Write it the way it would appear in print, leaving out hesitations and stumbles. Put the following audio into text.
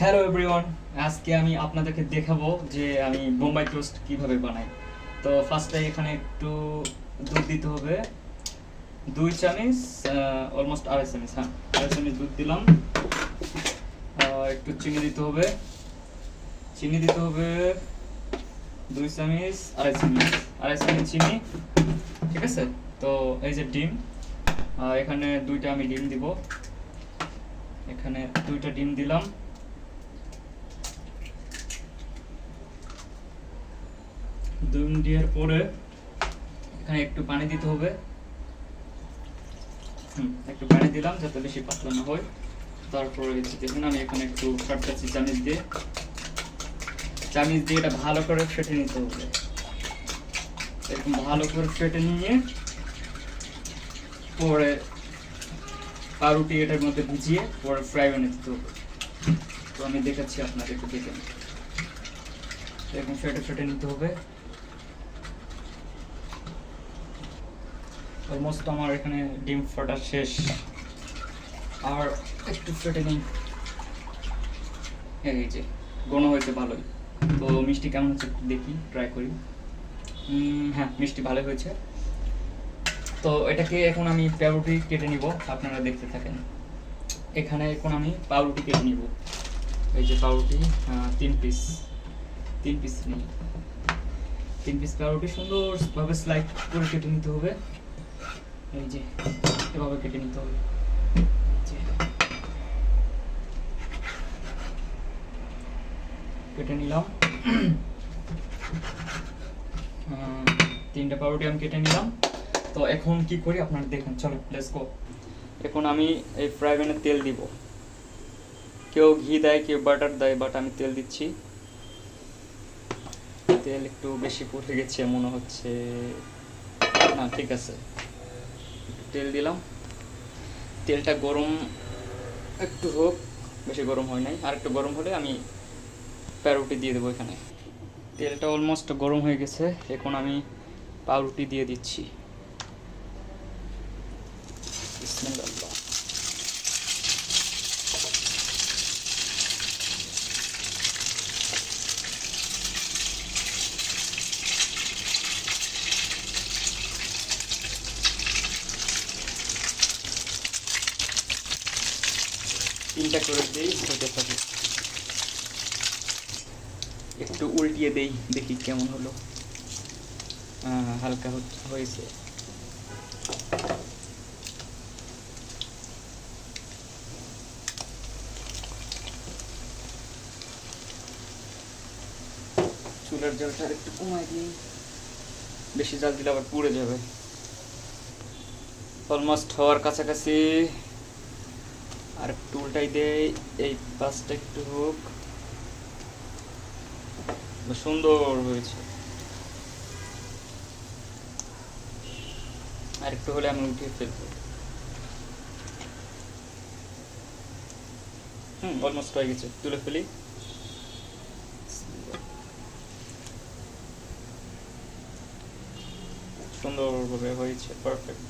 Hello everyone, আজকে আমি আপনাদেরকে দেখাবো যে আমি বোম্বাই টোস্ট কিভাবে বানাই। তো ফার্স্টে এখানে একটু দুধ দিতে হবে, 2 চামচ, অলমোস্ট 2.5 চামচ, হ্যাঁ 2.5 চামচ দুধ দিলাম। একটু চিনি দিতে হবে 2 চামচ, 2.5 চামচ চিনি, ঠিক আছে। তো এই যে ডিম, এখানে 2টা আমি ডিম দিব, এখানে 2টা ডিম দিলাম। ডিম দেওয়ার পরে এখানে একটু পানি দিতে হবে, একটু পানি দিলাম যাতে বেশি পাতলা না হয়। তারপরে দেখুন আমি এখানে একটু কাটতেছি চামিচ দিয়ে এটা ভালো করে ফেটে নিতে হবে। এরকম ভালো করে ফেটে নিয়ে পরে পাউরুটি এটার মধ্যে ভিজিয়ে পরে ফ্রাই বানিয়ে দিতে হবে। তো আমি দেখাচ্ছি আপনাদের, একটু দেখে এরকম ফেটে নিতে হবে। অলমোস্ট আমার এখানে ডিম ফাটা শেষ, আর একটু ফেটে নিই। এই যে ঘন হয়েছে ভালোই। তো মিষ্টি কেমন হচ্ছে দেখি, ট্রাই করি। হ্যাঁ, মিষ্টি ভালো হয়েছে। তো এটাকে এখন আমি পাউরুটি কেটে নিব, আপনারা দেখতে থাকেন। এখানে এখন আমি পাউরুটি কেটে নিব। এই যে পাউরুটি, 3 পিস নিই। 3 পিস পাউরুটি সুন্দরভাবে স্লাইড করে কেটে নিতে হবে। এই যে এভাবে কেটে নিতে হবে। কেটে নিলাম। 3টা পাউরুটি আমি কেটে নিলাম। তো এখন কি করি আপনারা দেখুন, চলো লেটস গো। এখন আমি এই ফ্রাই প্যানে তেল দিব। কেউ ঘি দেয়, কেউ বাটার দেয়, বাট আমি তেল দিচ্ছি। তেল একটু বেশি পড়ে গেছে মনে হচ্ছে, না ঠিক আছে, তেল দিলাম। তেলটা গরম একটু হোক, বেশি গরম হয় নাই, আর একটু গরম হলে আমি পাউরুটি দিয়ে দেবো এখানে। তেলটা অলমোস্ট গরম হয়ে গেছে, এখন আমি পাউরুটি দিয়ে দিচ্ছি। বিসমিল্লাহ। তিনটা করে দিই, হতে থাকে। একটু উল্টিয়ে দেই, দেখি কেমন হলো। হালকা হয়েছে। চুলার জালটা একটু কমাই দিই, বেশি জাল দিলে আবার পুড়ে যাবে। অলমোস্ট হওয়ার কাছাকাছি, আর একটু উল্টাই দেই, এই পাশটা একটু হোক। সুন্দর হয়েছে, আর একটু হলে আমি উঠিয়ে ফেলবো। অলমোস্ট হয়ে গেছে, তুলে ফেলি। সুন্দরভাবে হয়েছে, পারফেক্ট।